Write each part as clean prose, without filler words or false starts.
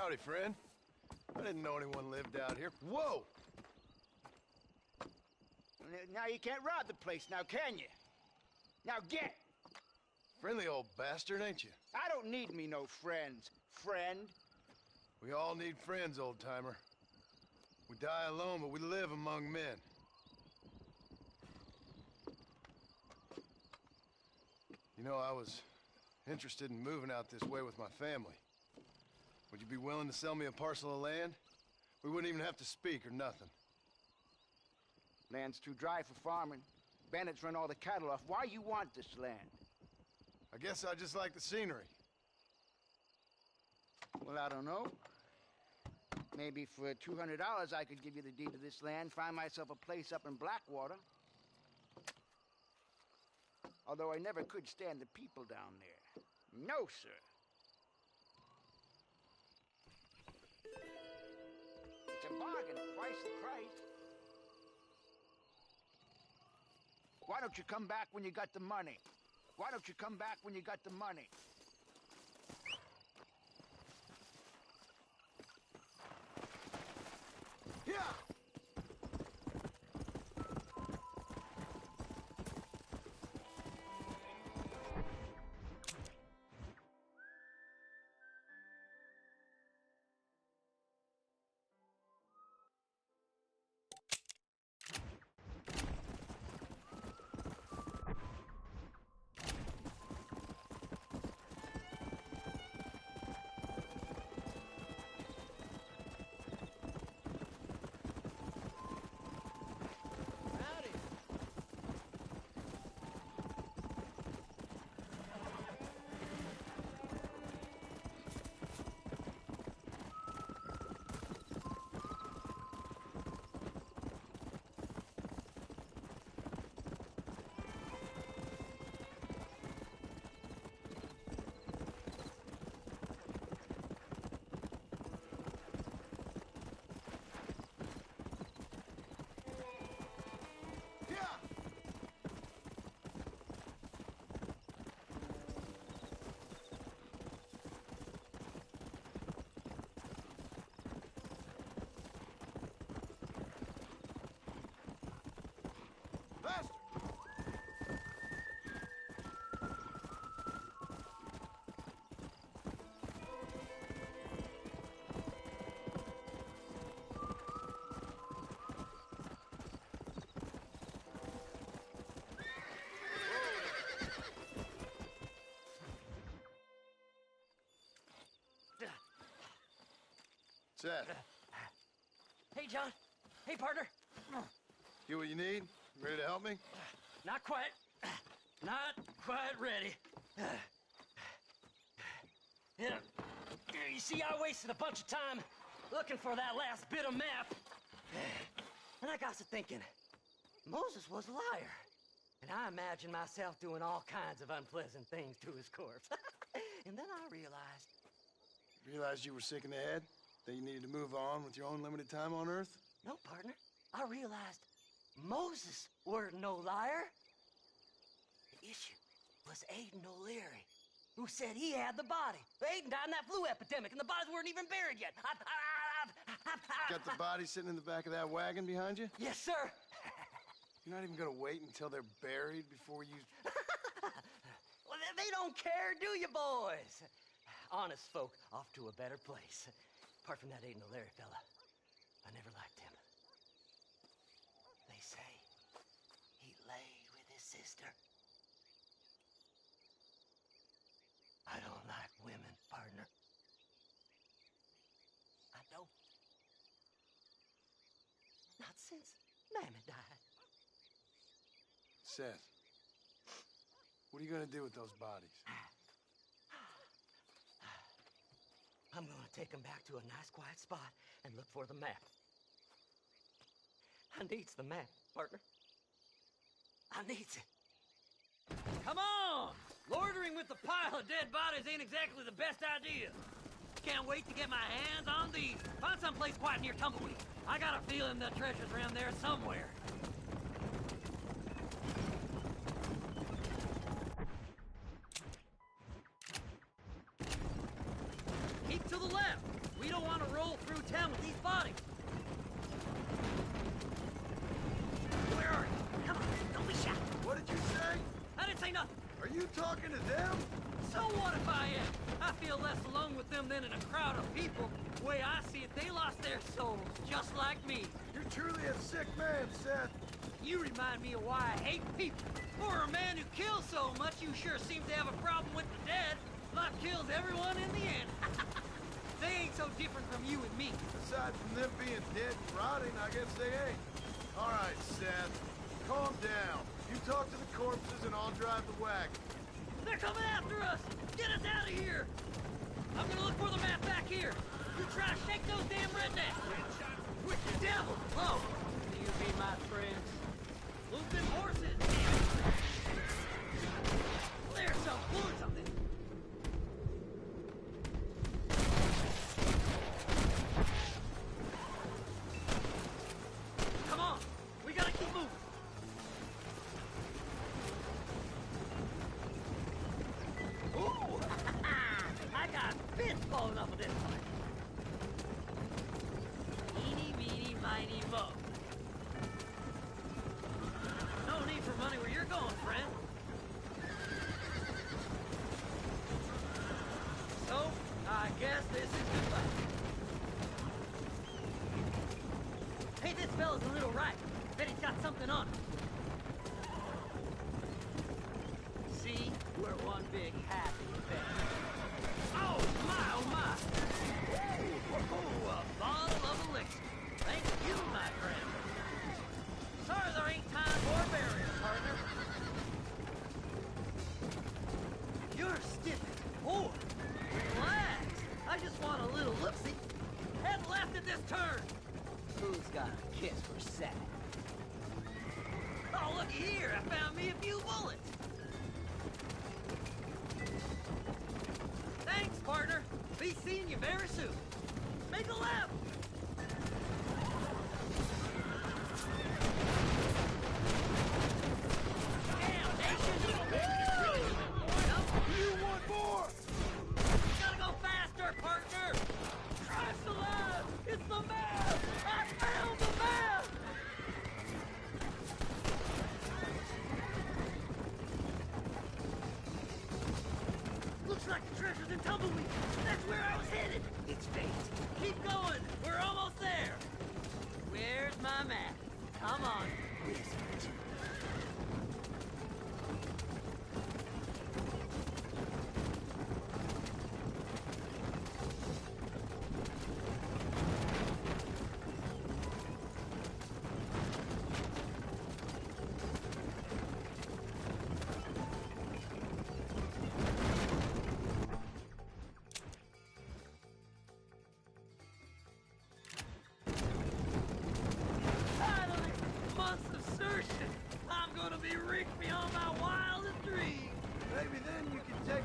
Howdy, friend. I didn't know anyone lived out here. Whoa! Now you can't rob the place now, can you? Now get! Friendly old bastard, ain't you? I don't need me no friends, friend. We all need friends, old-timer. We die alone, but we live among men. You know, I was interested in moving out this way with my family. Would you be willing to sell me a parcel of land? We wouldn't even have to speak or nothing. Land's too dry for farming. Bandits run all the cattle off. Why you want this land? I guess I just like the scenery. Well, I don't know. Maybe for $200 I could give you the deed to this land, find myself a place up in Blackwater. Although I never could stand the people down there. No, sir. It's a bargain, twice the price. Why don't you come back when you got the money? Why don't you come back when you got the money? Yeah! Faster! Seth, Hey, John. Hey, partner. get what you need? Ready to help me? Not quite. Not quite ready. You see, I wasted a bunch of time looking for that last bit of map. And I got to thinking, Moses was a liar. And I imagined myself doing all kinds of unpleasant things to his corpse. And then I realized... Realized you were sick in the head? That you needed to move on with your own limited time on Earth? No, partner. I realized Moses weren't no liar. The issue was Aiden O'Leary, who said he had the body. Aiden died in that flu epidemic, and the bodies weren't even buried yet. Got the body sitting in the back of that wagon behind you? Yes, sir. You're not even gonna wait until they're buried before you... Well, they don't care, do you, boys? Honest folk off to a better place. Apart from that Aiden O'Leary fella, I never liked him. They say he laid with his sister. I don't like women, partner. I don't. Not since Mammy died. Seth, what are you gonna do with those bodies? I'm gonna take them back to a nice quiet spot and look for the map. I needs the map, partner. I needs it. Come on! Loitering with a pile of dead bodies ain't exactly the best idea. Can't wait to get my hands on these. Find someplace quiet near Tumbleweed. I got a feeling the treasure's around there somewhere. Keep to the left. We don't talking to them? So what if I am? I feel less alone with them than in a crowd of people. The way I see it, they lost their souls, just like me. You're truly a sick man, Seth. You remind me of why I hate people. For a man who kills so much, you sure seem to have a problem with the dead. Life kills everyone in the end. They ain't so different from you and me. Aside from them being dead and rotting, I guess they ain't. All right, Seth. Calm down. You talk to the corpses and I'll drive the wagon. They're coming after us! Get us out of here! I'm gonna look for the map back here. You try to shake those damn rednecks! Wicked devil! Oh, you be my friends. Move them horses! There's some bullets on this. Come on! We gotta keep moving! Ooh! I got bits falling off of this one. Eeny, meeny, miny, mo. No need for money where you're going, friend. So, I guess this is goodbye. Hey, this fella's a little right. Bet he's got something on him. See? We're one big happy family. Oh my! Ooh, a bottle of elixir. Thank you, my friend. Sorry there ain't time for a burial, partner. You're stiff as a board. Relax. I just want a little look-see. Head left at this turn. Who's got a kiss for Seth? Oh, looky here. I found me a few bullets. Thanks, partner. Be seeing you very soon. Make a left. Damn, nation. You want more? Gotta go faster, partner. Christ alive. It's the map. I found the map. Looks like the treasure's in Tumbleweed. That's where I was headed. It's fate. Keep going. We're almost there. Where's my map? Come on. Wizard. Finally, months of searching. I'm gonna be rich beyond my wildest dreams. Maybe then you can take...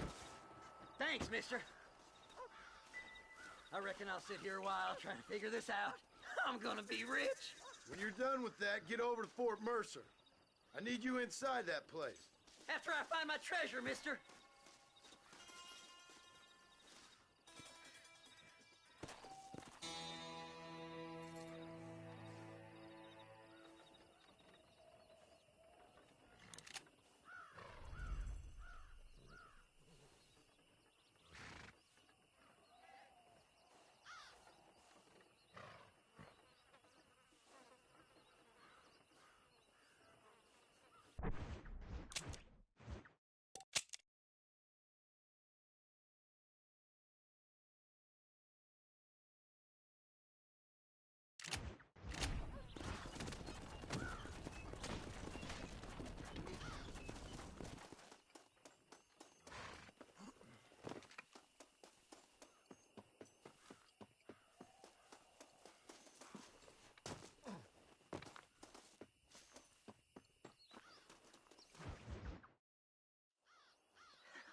Thanks, mister. I reckon I'll sit here a while trying to figure this out. I'm gonna be rich. When you're done with that, get over to Fort Mercer. I need you inside that place. After I find my treasure, mister.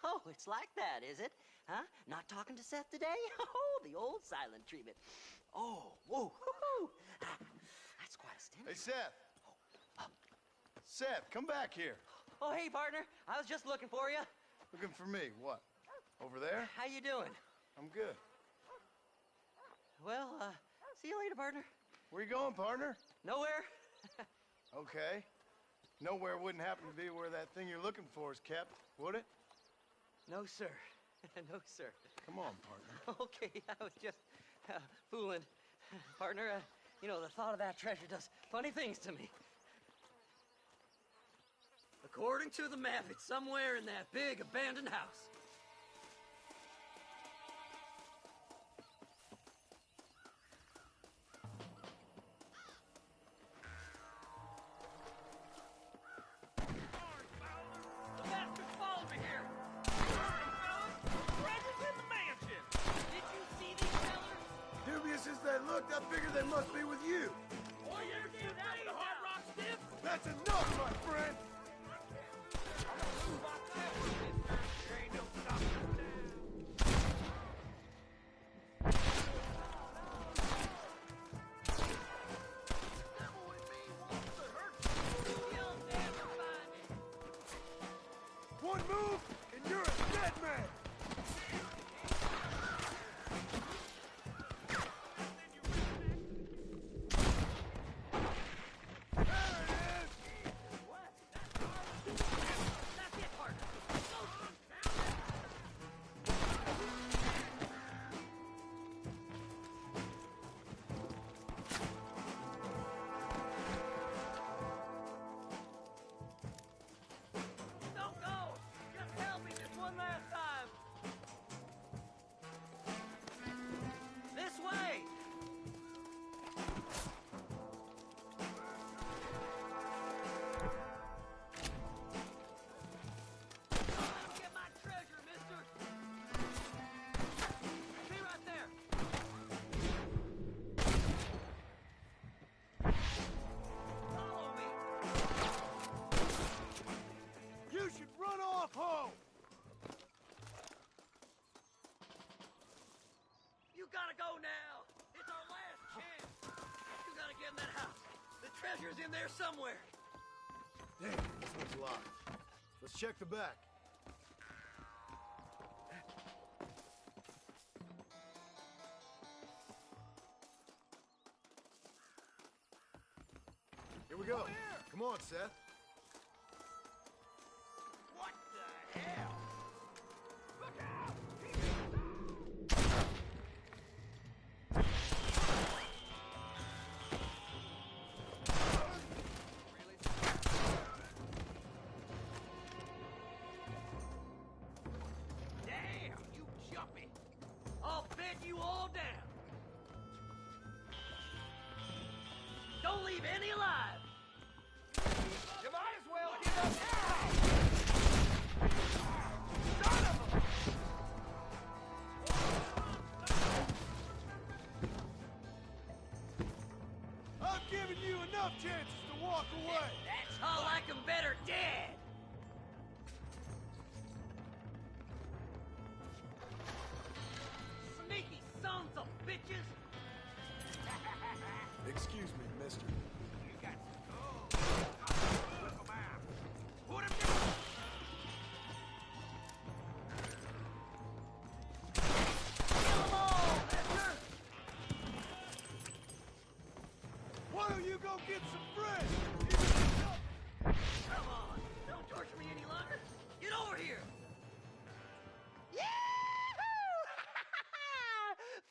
Oh, it's like that, is it? Huh? Not talking to Seth today? Oh, the old silent treatment. Oh, whoa, hoo-hoo. That's quite a Hey, stench. Seth. Seth, come back here. Oh, hey, partner. I was just looking for you. Looking for me. What? Over there? How you doing? I'm good. Well, see you later, partner. Where you going, partner? Nowhere? Okay. Nowhere wouldn't happen to be where that thing you're looking for is kept, would it? No, sir. No, sir. Come on, partner. Okay, I was just fooling. Partner, you know, the thought of that treasure does funny things to me. According to the map, it's somewhere in that big abandoned house. The bastard followed me here. Treasure's in the mansion. Did you see these fellers? Dubious as they looked, I figured they must be with you. Oh, you ever see that with a hard rock stiff? That's enough, my friend! One move, and you're a dead man! That's it, partner. Don't go! Just help me just one last time! This way! Don't let 'em get my treasure, mister! Be right there! Follow me! You should run off home! You gotta go now! It's our last chance! You gotta get in that house! The treasure's in there somewhere! Damn, this one's locked. Let's check the back. Here we go. Come on, Seth. What the hell? Look out! Damn, you jumpy! I'll bed you all down! Don't leave any alive! You might as well get up now! Son of a... I've given you enough chances to walk away. I like 'em better dead! Sneaky sons of bitches! Excuse me, mister. You got to go. Whip 'em out. Put 'em down! Kill 'em all, mister! Why don't you go get some friends? Come on, don't torture me any longer. Get over here. Yahoo!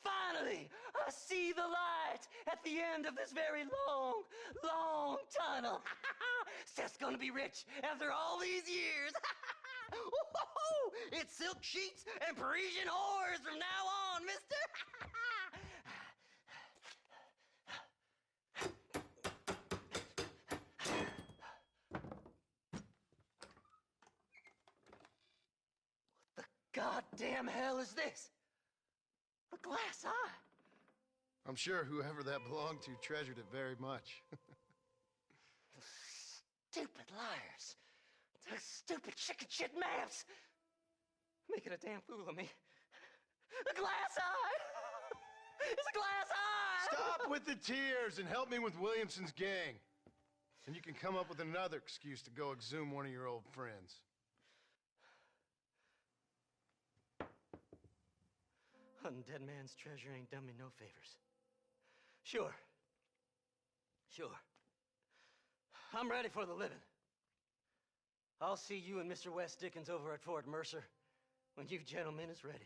Finally, I see the light at the end of this very long, long tunnel. Seth's gonna be rich after all these years. Woo-hoo-hoo! It's silk sheets and Parisian whores from now on, mister. Goddamn hell is this? A glass eye. I'm sure whoever that belonged to treasured it very much. Stupid liars. Those stupid chicken shit maps. Making a damn fool of me. A glass eye. It's a glass eye. Stop with the tears and help me with Williamson's gang. And you can come up with another excuse to go exhume one of your old friends. Hunting dead man's treasure ain't done me no favors. Sure. I'm ready for the living. I'll see you and Mr. West Dickens over at Fort Mercer when you gentlemen is ready.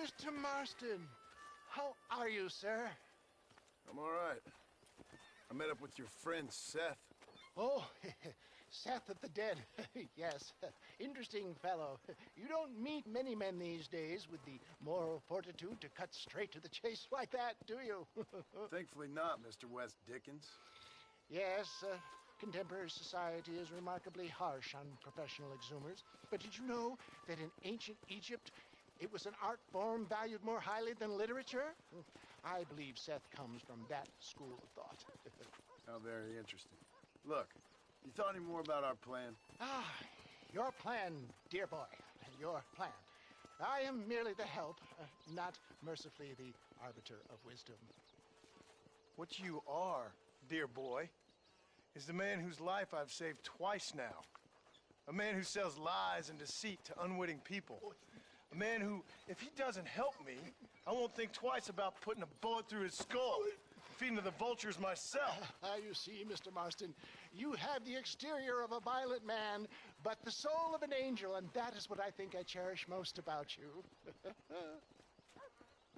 Mr. Marston, how are you, sir? I'm all right. I met up with your friend, Seth. Oh, Seth of the Dead. Yes, interesting fellow. You don't meet many men these days with the moral fortitude to cut straight to the chase like that, do you? Thankfully not, Mr. West Dickens. Yes, contemporary society is remarkably harsh on professional exhumers. But did you know that in ancient Egypt, it was an art form valued more highly than literature? I believe Seth comes from that school of thought. How very interesting. Look, you thought any more about our plan? Your plan, dear boy. Your plan. I am merely the help, not mercifully the arbiter of wisdom. What you are, dear boy, is the man whose life I've saved twice now. A man who sells lies and deceit to unwitting people. A man who, if he doesn't help me, I won't think twice about putting a bullet through his skull and feeding to the vultures myself. You see, Mr. Marston, you have the exterior of a violent man, but the soul of an angel, and that is what I think I cherish most about you.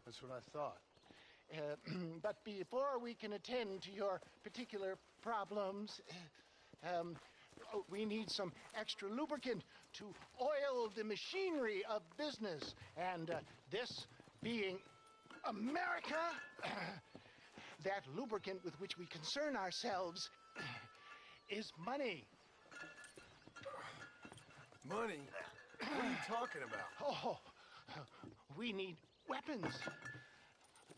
That's what I thought. But before we can attend to your particular problems, we need some extra lubricant to oil the machinery of business. And this being America, that lubricant with which we concern ourselves is money. Money? What are you talking about? Oh, we need weapons.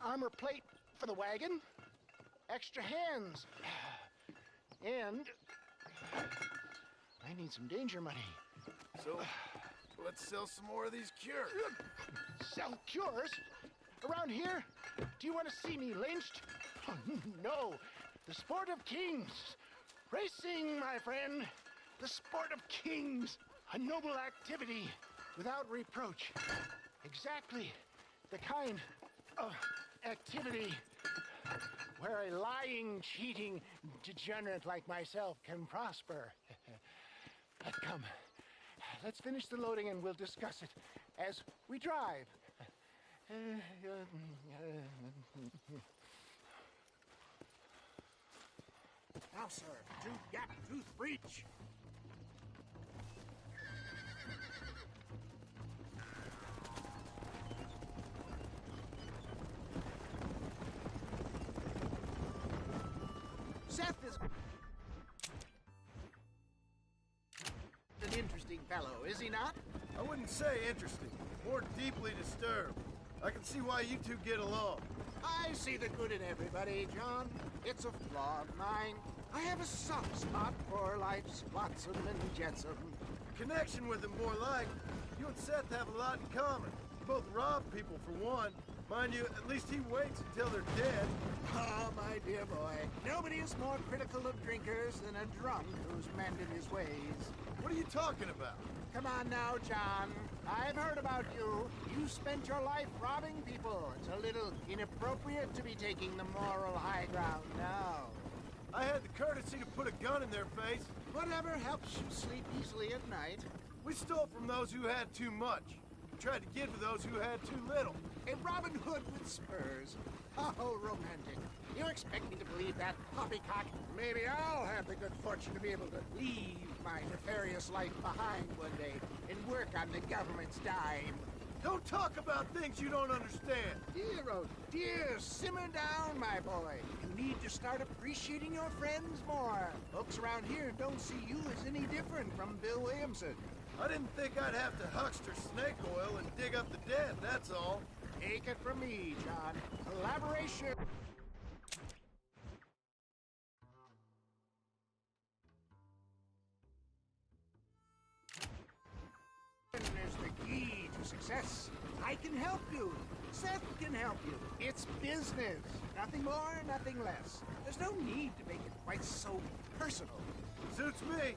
Armor plate for the wagon, extra hands, and I need some danger money. So, let's sell some more of these cures. Sell cures? Around here? Do you want to see me lynched? Oh, no. The sport of kings. Racing, my friend. The sport of kings. A noble activity without reproach. Exactly the kind of activity where a lying, cheating degenerate like myself can prosper. But come, let's finish the loading and we'll discuss it as we drive. Now, sir, two-gap tooth breach. Seth is an interesting fellow, is he not? I wouldn't say interesting, more deeply disturbed. I can see why you two get along. I see the good in everybody, John. It's a flaw of mine. I have a soft spot for life's flotsam and jetsam. connection with him, more like. You and Seth have a lot in common. You both rob people, for one. Mind you, at least he waits until they're dead. Oh, my dear boy. Nobody is more critical of drinkers than a drunk who's mended his ways. What are you talking about? Come on now, John. I've heard about you. You spent your life robbing people. It's a little inappropriate to be taking the moral high ground now. I had the courtesy to put a gun in their face. Whatever helps you sleep easily at night. We stole from those who had too much. We tried to give to those who had too little. A Robin Hood with spurs. Oh, romantic. You expect me to believe that poppycock? Maybe I'll have the good fortune to be able to leave my nefarious life behind one day and work on the government's dime. Don't talk about things you don't understand. Dear, oh dear, simmer down, my boy. You need to start appreciating your friends more. Folks around here don't see you as any different from Bill Williamson. I didn't think I'd have to huckster snake oil and dig up the dead, that's all. Take it from me, John. Collaboration is the key to success. I can help you. Seth can help you. It's business. Nothing more, nothing less. There's no need to make it quite so personal. Suits me.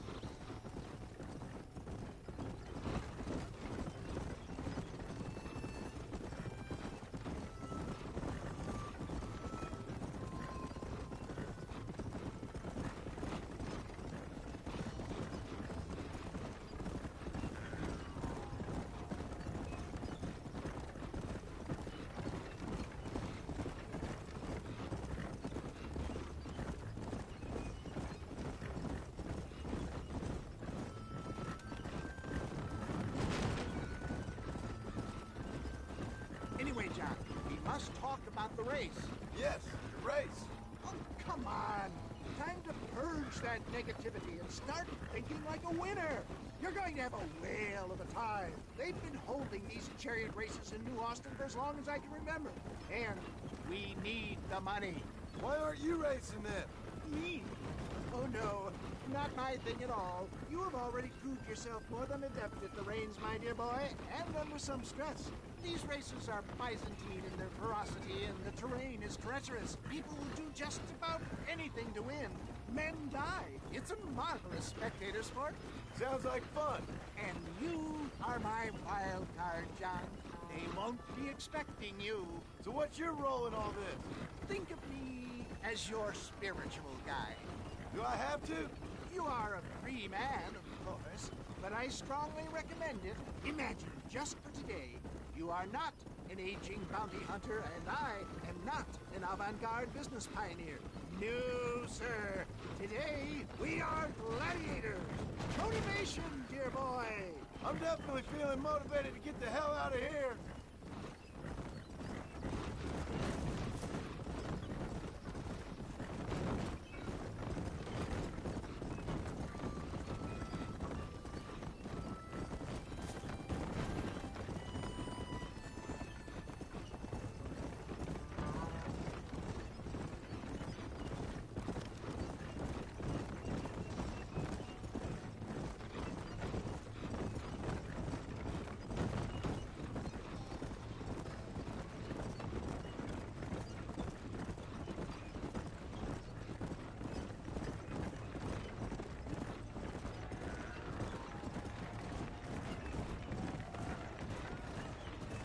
Anyway, John, we must talk about the race. Yes, the race. Oh, come on. Time to purge that negativity and start thinking like a winner. You're going to have a whale of a time. They've been holding these chariot races in New Austin for as long as I can remember. And we need the money. Why aren't you racing then? Me? Oh, no. Not my thing at all. You have already proved yourself more than adept at the reins, my dear boy, and under some stress. These races are Byzantine in their ferocity, and the terrain is treacherous. People will do just about anything to win. Men die. It's a marvelous spectator sport. Sounds like fun. And you are my wild card, John. They won't be expecting you. So what's your role in all this? Think of me as your spiritual guide. Do I have to? You are a free man, of course, but I strongly recommend it. Imagine, just for today, you are not an aging bounty hunter, and I am not an avant-garde business pioneer. No, sir. Today, we are gladiators. Motivation, dear boy. I'm definitely feeling motivated to get the hell out of here.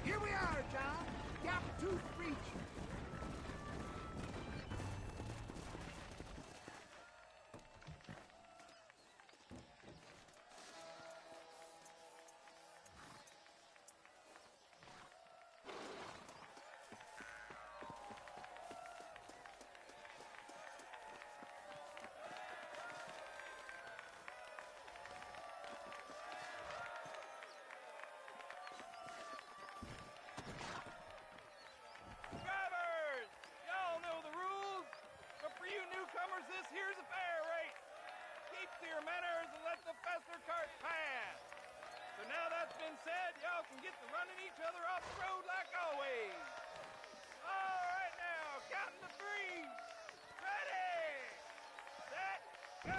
Here we are, John. Gap Tooth Breach. Drivers! Y'all know the rules, but for you newcomers, this here's a fair race. Keep to your manners and let the faster cart pass. So now that's been said, y'all can get to running each other off the road like always. All right now, counting to three. Ready, set, go!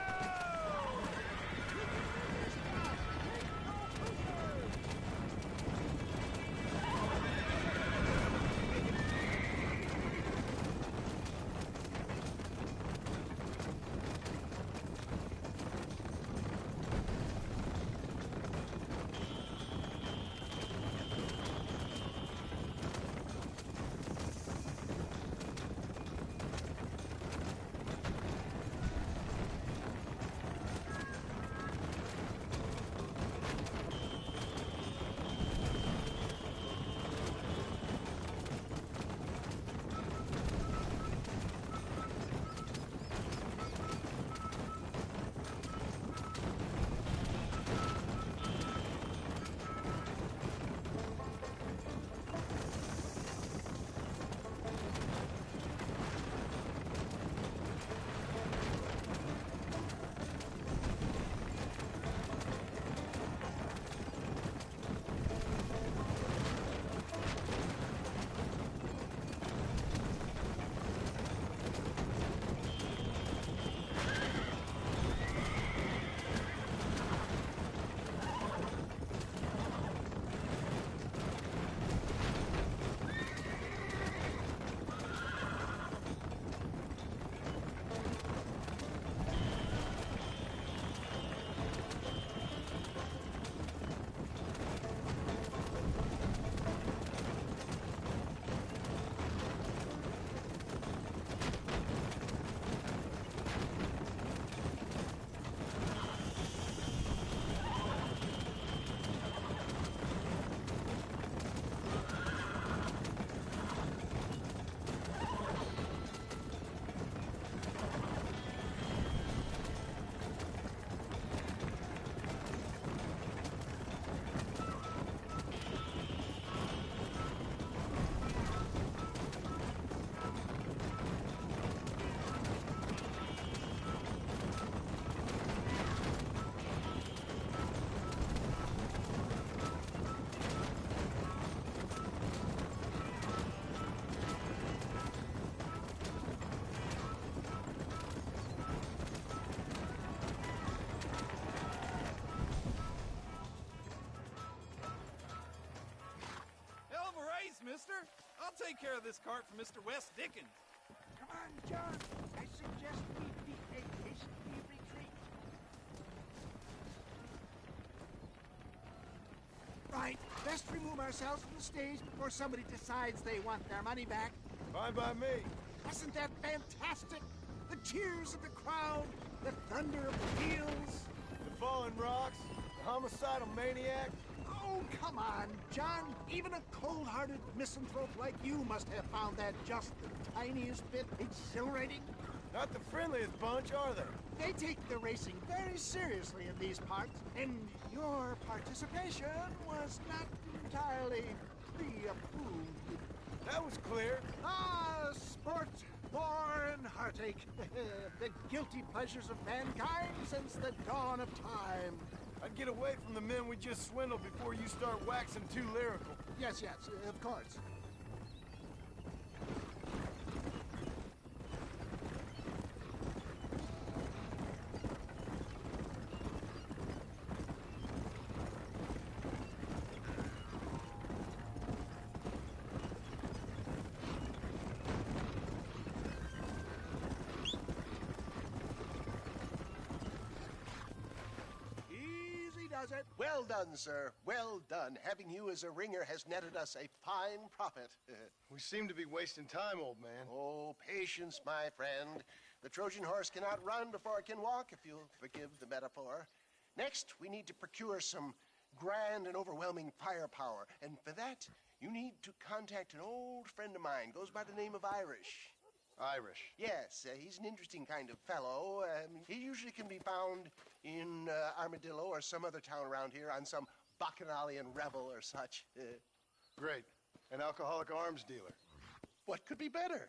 care of this cart for Mr. Wes Dickens. Come on, John. I suggest we beat a hasty retreat. Right. Best remove ourselves from the stage before somebody decides they want their money back. Fine by me. Wasn't that fantastic? The cheers of the crowd, the thunder of the wheels. The falling rocks, the homicidal maniac. Oh, come on, John. Even a cold-hearted misanthrope like you must have found that just the tiniest bit exhilarating. Not the friendliest bunch, are they? They take the racing very seriously in these parts, and your participation was not entirely pre-approved. That was clear. Ah, sport, war, and heartache. The guilty pleasures of mankind since the dawn of time. I'd get away from the men we just swindled before you start waxing too lyrical. Yes, of course. It. Well done, sir. Well done. Having you as a ringer has netted us a fine profit. We seem to be wasting time, old man. Oh, patience, my friend. The Trojan horse cannot run before it can walk, if you'll forgive the metaphor. Next, we need to procure some grand and overwhelming firepower. And for that, you need to contact an old friend of mine. Goes by the name of Irish. Irish. Yes, he's an interesting kind of fellow. He usually can be found in Armadillo or some other town around here on some bacchanalian revel or such. Great. An alcoholic arms dealer. What could be better?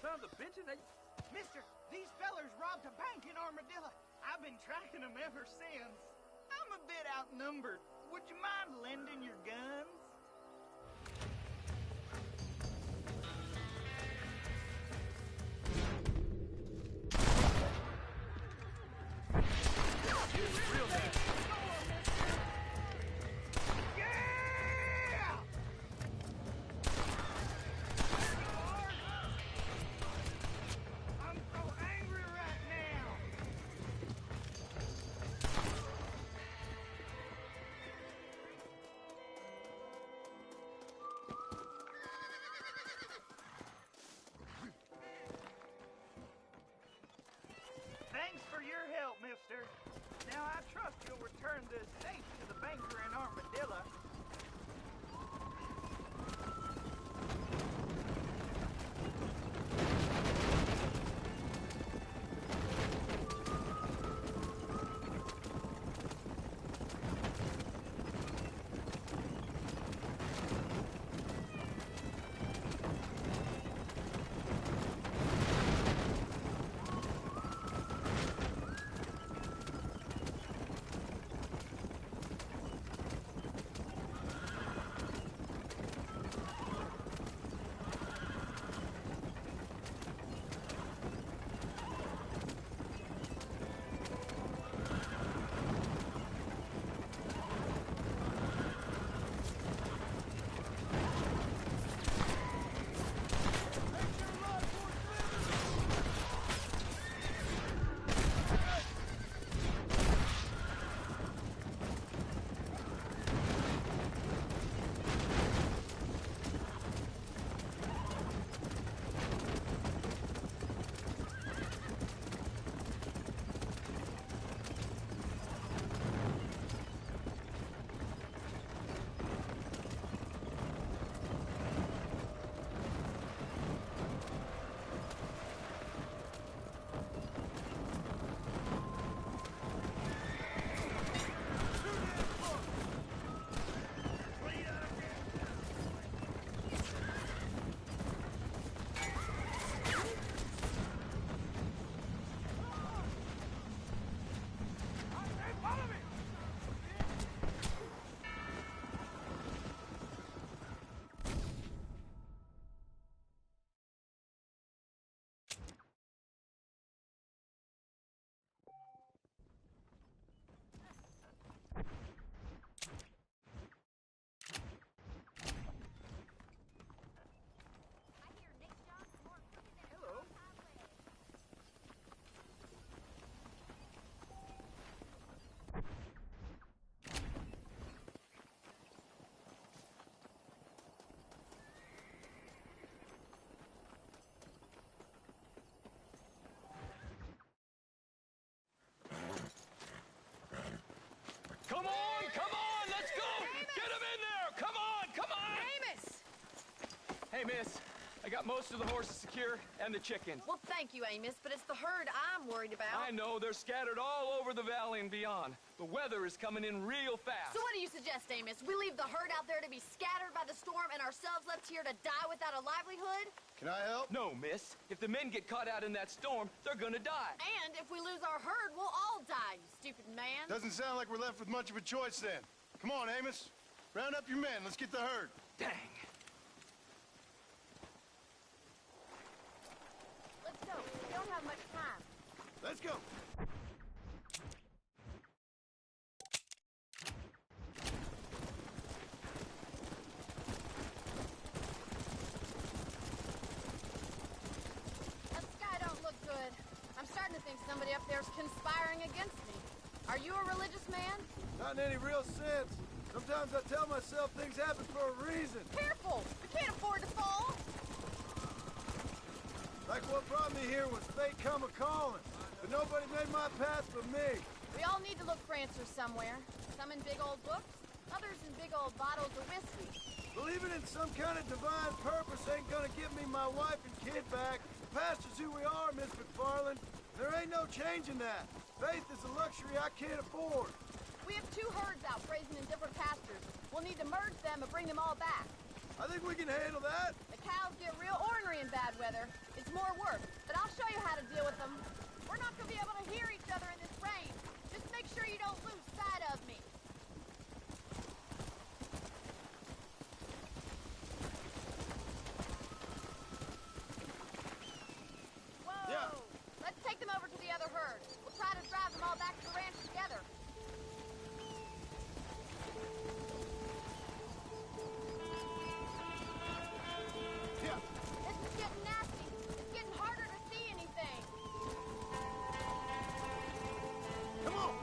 Sons of bitches, Mister, these fellers robbed a bank in Armadillo. I've been tracking them ever since. I'm a bit outnumbered. Would you mind lending your guns? Thanks for your help, mister. Now I trust you'll return this safe to the banker in Armadillo. miss. I got most of the horses secure and the chickens. Well, thank you, Amos, but it's the herd I'm worried about. I know, they're scattered all over the valley and beyond. The weather is coming in real fast. So what do you suggest, Amos? We leave the herd out there to be scattered by the storm and ourselves left here to die without a livelihood? Can I help? No, miss. If the men get caught out in that storm, they're gonna die. And if we lose our herd, we'll all die, you stupid man. Doesn't sound like we're left with much of a choice then. Come on, Amos. Round up your men. Let's get the herd. Dang. Let's go. We don't have much time. Let's go. That sky don't look good. I'm starting to think somebody up there's conspiring against me. Are you a religious man? Not in any real sense. Sometimes I tell myself things happen for a reason. Careful! We can't afford to fall! Like what brought me here was fate come a-calling. But nobody made my path but me. We all need to look for answers somewhere. Some in big old books, others in big old bottles of whiskey. Believing in some kind of divine purpose ain't gonna give me my wife and kid back. The past is who we are, Miss McFarland. There ain't no changing that. Faith is a luxury I can't afford. We have 2 herds out grazing in different pastures. We'll need to merge them and bring them all back. I think we can handle that. The cows get real ornery in bad weather. It's more work, but I'll show you how to deal with them. We're not gonna be able to hear each other in this rain. Just make sure you don't lose sight of me. Whoa! Yeah. Let's take them over to the other herd. We'll try to drive them all back to the ranch together. Yeah. This is getting nasty. It's getting harder to see anything. Come on.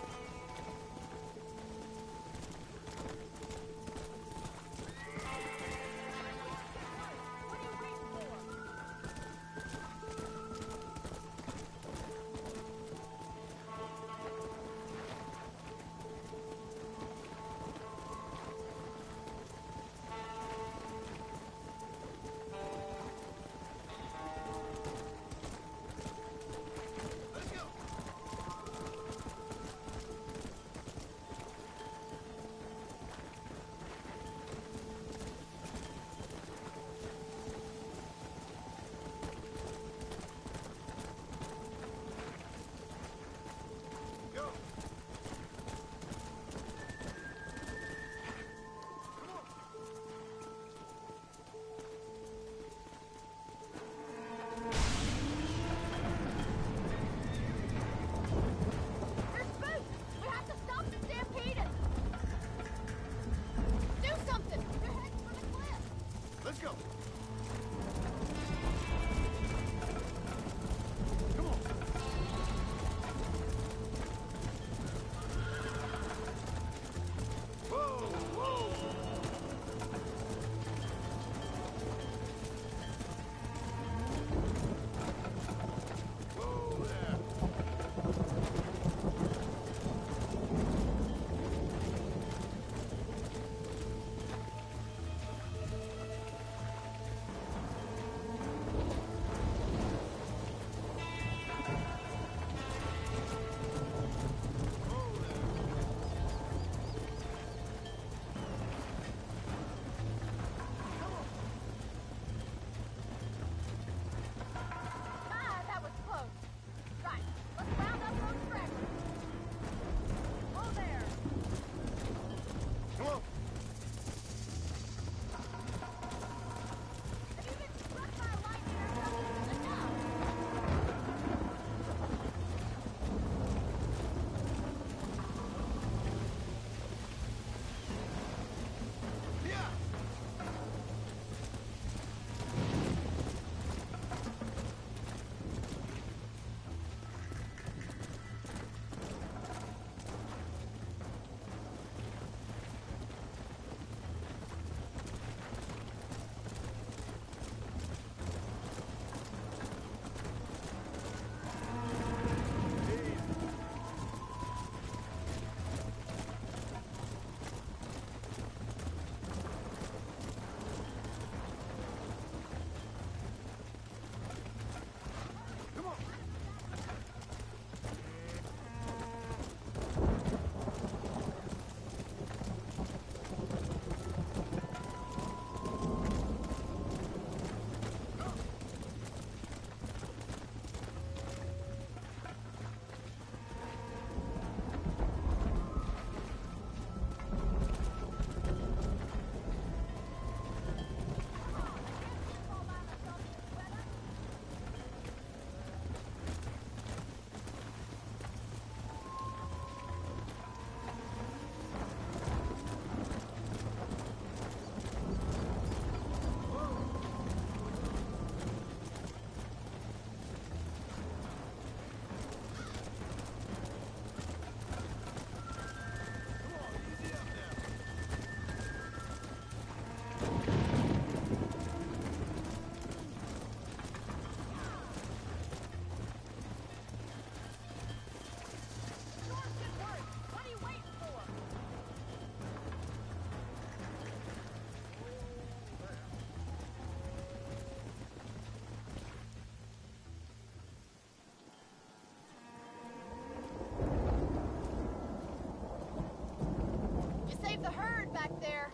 there.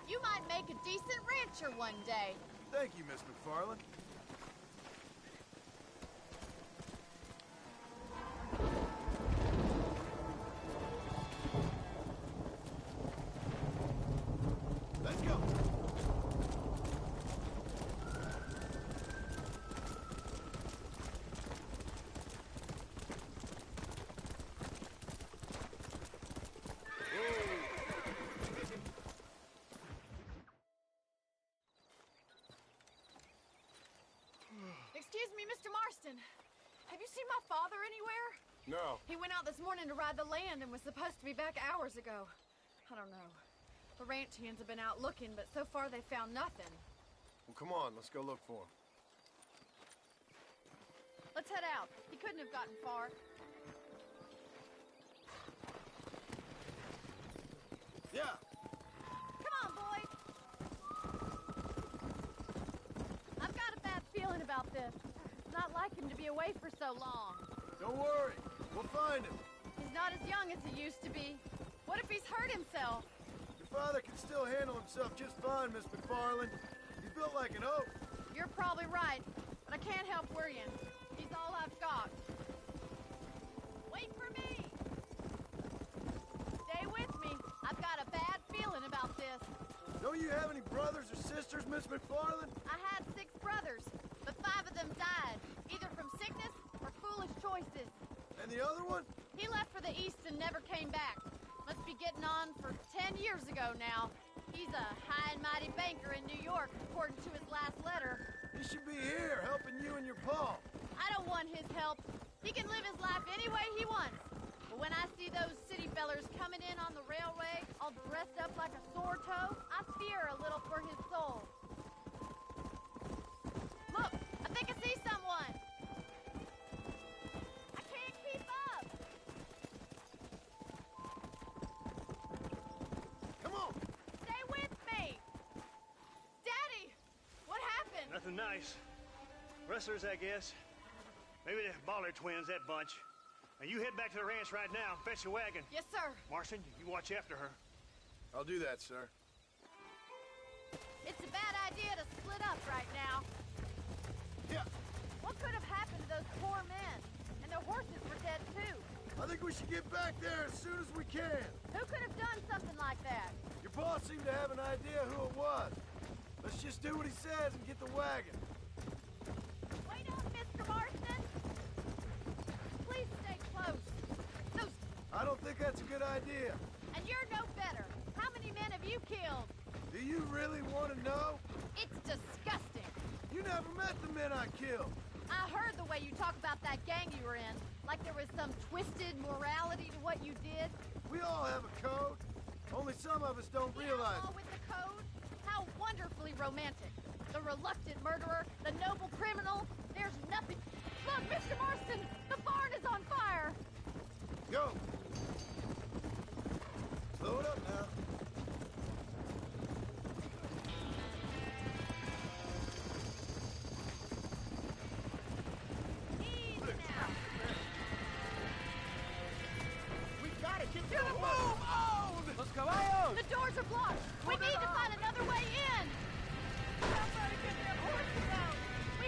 You might make a decent rancher one day. Thank you, Miss McFarland. Let's go. Excuse me, Mr. Marston. Have you seen my father anywhere? No. He went out this morning to ride the land and was supposed to be back hours ago. I don't know. The ranch hands have been out looking, but so far they found nothing. Well, come on, let's go look for him. Let's head out. He couldn't have gotten far. Yeah. Come on, boy. I've got a bad feeling about this. It's not like him to be away for so long. Don't worry. We'll find him. He's not as young as he used to be. What if he's hurt himself? Your father can still handle himself just fine, Miss McFarland. He's built like an oak. You're probably right, but I can't help worrying. He's all I've got. Wait for me! Stay with me. I've got a bad feeling about this. Don't you have any brothers or sisters, Miss McFarland? I had 6 brothers, but 5 of them died, either from sickness or foolish choices. And the other one? He left for the east and never came back. Must be getting on for 10 years ago now. He's a high and mighty banker in New York, according to his last letter. He should be here, helping you and your pa. I don't want his help. He can live his life any way he wants. But when I see those city fellers coming in on the railway, all dressed up like a sore toe, I fear a little for his soul. Look, I think I see someone. I can't keep up. Come on. Stay with me. Daddy, what happened? Nothing nice. Rustlers, I guess. Maybe the Ballard twins, that bunch. Now you head back to the ranch right now. Fetch the wagon. Yes, sir. Marston, you watch after her. I'll do that, sir. It's a bad idea to split up right now. Yeah. What could have happened to those poor men? And their horses were dead, too. I think we should get back there as soon as we can. Who could have done something like that? Your boss seemed to have an idea who it was. Let's just do what he says and get the wagon. Wait up, Mr. Marston. Please stay close. Those... I don't think that's a good idea. And you're no better. How many men have you killed? Do you really want to know? It's disgusting. You never met the men I killed. I heard the way you talk about that gang you were in, like there was some twisted morality to what you did. We all have a code. Only some of us don't realize All with the code? How wonderfully romantic. The reluctant murderer, the noble criminal. There's nothing... Look, Mr. Marston! The barn is on fire! it. Go. Slow it up now. Easy now. We gotta get to the Move on! Los caballos! The doors are blocked. We need to find another way in. Somebody get their horses out. We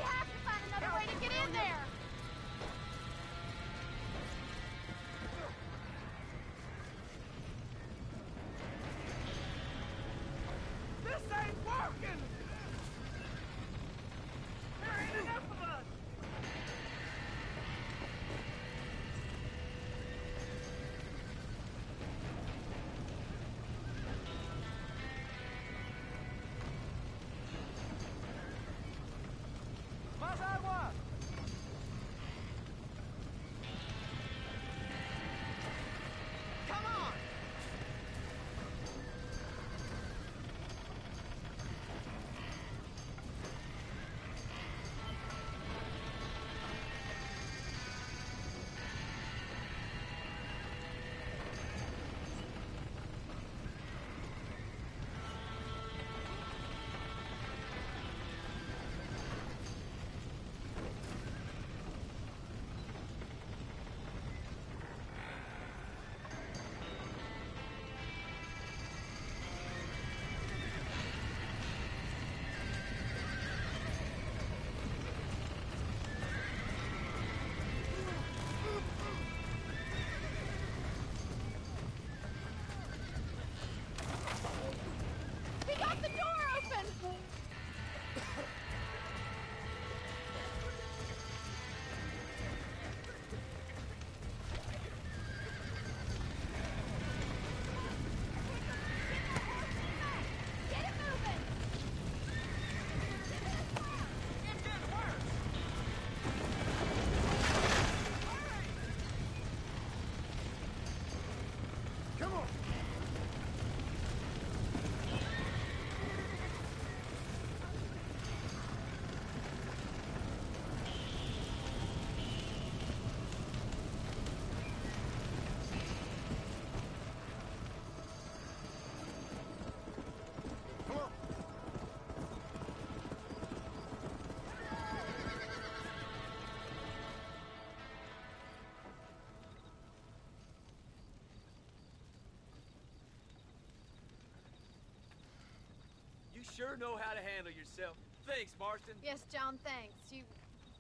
You sure know how to handle yourself. Thanks, Marston. Yes, John, thanks.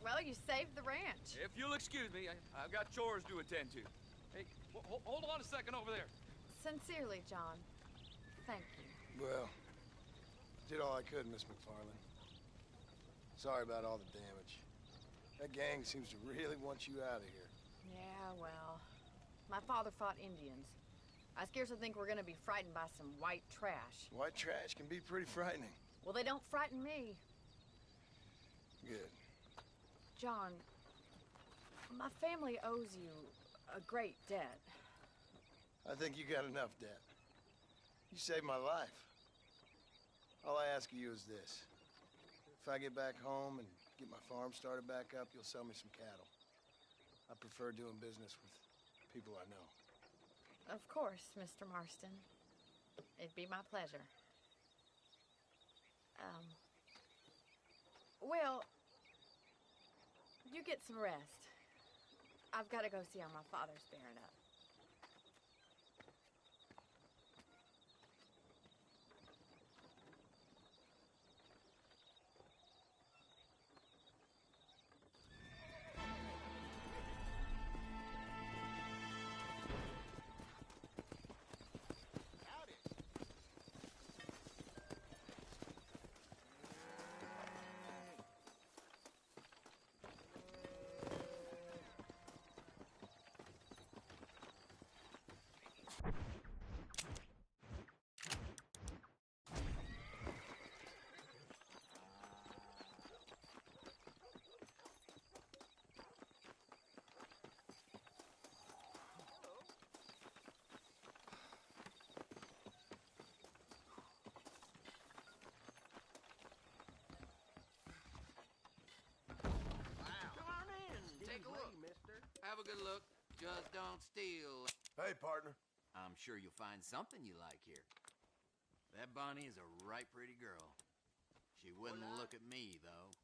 Well, you saved the ranch. If you'll excuse me, I've got chores to attend to. Hey, hold on a second over there. Sincerely, John. Thank you. Well, did all I could, Miss McFarland. Sorry about all the damage. That gang seems to really want you out of here. Yeah, well, my father fought Indians. I scarcely think we're gonna be frightened by some white trash. White trash can be pretty frightening. Well, they don't frighten me. Good. John, my family owes you a great debt. I think you got enough debt. You saved my life. All I ask of you is this. If I get back home and get my farm started back up, you'll sell me some cattle. I prefer doing business with people I know. Of course, Mr. Marston. It'd be my pleasure. Well, you get some rest. I've got to go see how my father's bearing up. Take a look, mister. Have a good look. Just don't steal. Hey, partner. I'm sure you'll find something you like here. That Bonnie is a right pretty girl. She wouldn't look at me, though.